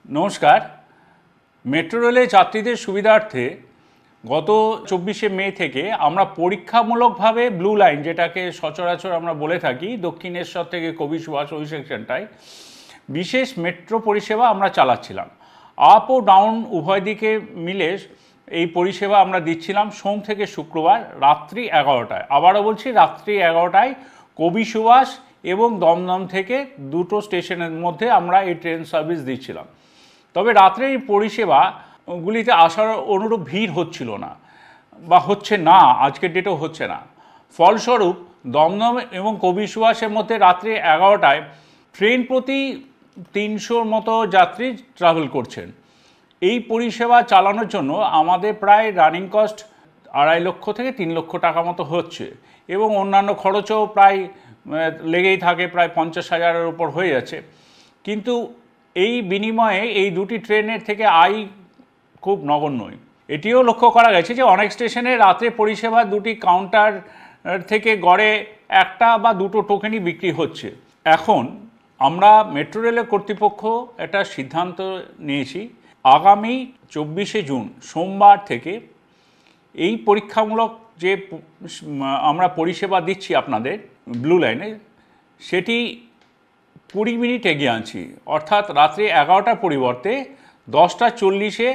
নমস্কার। মেট্রো রেলে যাত্রীদের সুবিধার্থে গত 24শে মে থেকে আমরা পরীক্ষামূলকভাবে ব্লু লাইন, যেটাকে সচরাচর আমরা বলে থাকি, দক্ষিণেশ্বর থেকে কবি সুভাষ ওই সেকশনটায় বিশেষ মেট্রো পরিষেবা আমরা চালাচ্ছিলাম। আপ ও ডাউন উভয় দিকে মিলে এই পরিষেবা আমরা দিচ্ছিলাম সোম থেকে শুক্রবার রাত্রি 11টায়। আবারও বলছি, রাত্রি 11টায় কবি সুভাষ এবং দমদম থেকে দুটো স্টেশনের মধ্যে আমরা এই ট্রেন সার্ভিস দিচ্ছিলাম। তবে রাত্রে এই পরিষেবাগুলিতে আসার অনুরূপ ভিড় হচ্ছিল না বা হচ্ছে না, আজকের ডেটেও হচ্ছে না। ফলস্বরূপ দমদম এবং কবি সুভাষের মধ্যে রাত্রি 11টায় ট্রেন প্রতি 300 মতো যাত্রী ট্রাভেল করছেন। এই পরিষেবা চালানোর জন্য আমাদের প্রায় রানিং কস্ট 2.5 লক্ষ থেকে 3 লক্ষ টাকা মতো হচ্ছে এবং অন্যান্য খরচও প্রায় লেগেই থাকে, প্রায় 50,000-এর উপর হয়ে যাচ্ছে। কিন্তু এই বিনিময়ে এই দুটি ট্রেনের থেকে আয় খুব নগণ্যই। এটিও লক্ষ্য করা গেছে যে অনেক স্টেশনে রাত্রে পরিষেবা দুটি কাউন্টার থেকে গড়ে একটা বা দুটো টোকেনই বিক্রি হচ্ছে। এখন আমরা মেট্রো রেলের কর্তৃপক্ষ একটা সিদ্ধান্ত নিয়েছি, আগামী 24শে জুন সোমবার থেকে এই পরীক্ষামূলক যে আমরা পরিষেবা দিচ্ছি আপনাদের ব্লু লাইনে, সেটি 20 মিনিট এগিয়ে আনছি। অর্থাৎ রাত্রি 11টার পরিবর্তে 10:40-এ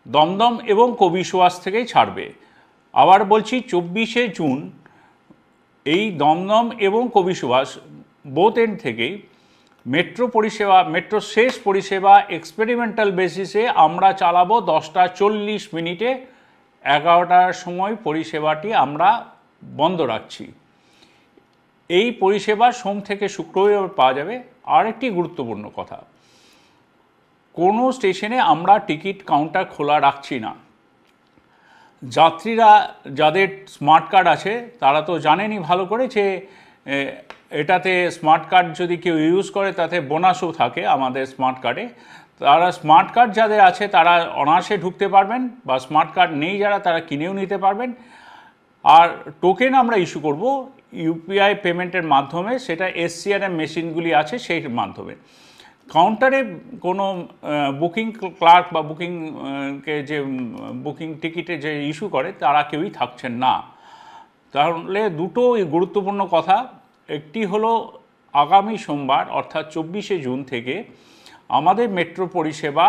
দমদম এবং কবি সুভাষ থেকেই ছাড়বে। আবার বলছি, 24শে জুন এই দমদম এবং কবি সুভাষ বোথ এন্ড থেকেই মেট্রো পরিষেবা, মেট্রো শেষ পরিষেবা এক্সপেরিমেন্টাল বেসিসে আমরা চালাবো 10:40 11টার সময় পরিষেবাটি আমরা বন্ধ রাখছি। এই পরিষেবা সোম থেকে শুক্রবার পাওয়া যাবে। আর একটি গুরুত্বপূর্ণ কথা, কোনো স্টেশনে আমরা টিকিট কাউন্টার খোলা রাখছি না। যাত্রীরা যাদের স্মার্ট কার্ড আছে তারা তো জানেনই ভালো করে যে এটাতে স্মার্ট কার্ড যদি কেউ ইউজ করে তাতে বোনাসও থাকে আমাদের স্মার্ট কার্ডে। তারা স্মার্ট কার্ড যাদের আছে তারা অনায়াসে ঢুকতে পারবেন, বা স্মার্ট কার্ড নেই যারা, তারা কিনেও নিতে পারবেন। আর টোকেন আমরা ইস্যু করব ইউপিআই পেমেন্টের মাধ্যমে, সেটা এসসিআরএম মেশিনগুলি আছে সেই মাধ্যমে। কাউন্টারে কোনো বুকিং ক্লার্ক বা বুকিংকে যে বুকিং টিকিটে যে ইস্যু করে তারা কেউই থাকছেন না। তাহলে দুটো গুরুত্বপূর্ণ কথা, একটি হলো আগামী সোমবার অর্থাৎ 24শে জুন থেকে আমাদের মেট্রো পরিষেবা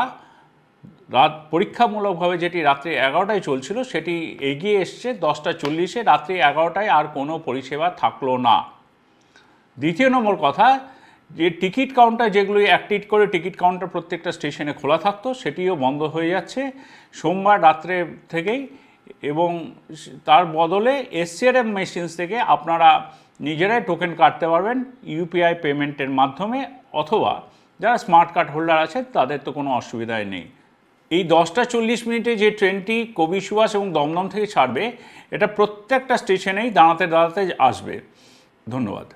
পরীক্ষামূলকভাবে যেটি রাত্রি 11টায় চলছিল সেটি এগিয়ে এসছে 10:40-এ, রাত্রি 11টায় আর কোনো পরিষেবা থাকলো না। দ্বিতীয় নম্বর কথা, যে টিকিট কাউন্টার যেগুলি অ্যাক্টিভ করে টিকিট কাউন্টার প্রত্যেকটা স্টেশনে খোলা থাকতো সেটিও বন্ধ হয়ে যাচ্ছে সোমবার রাত্রে থেকেই, এবং তার বদলে এসসিআরএম মেশিনস থেকে আপনারা নিজেরাই টোকেন কাটতে পারবেন ইউপিআই পেমেন্টের মাধ্যমে, অথবা যারা স্মার্ট কার্ড হোল্ডার আছে তাদের তো কোনো অসুবিধাই নেই। এই 10:40 যে ট্রেনটি কবি সুভাষ এবং দমদম থেকে ছাড়বে, এটা প্রত্যেকটা স্টেশনেই দাঁড়াতে দাঁড়াতে আসবে। ধন্যবাদ।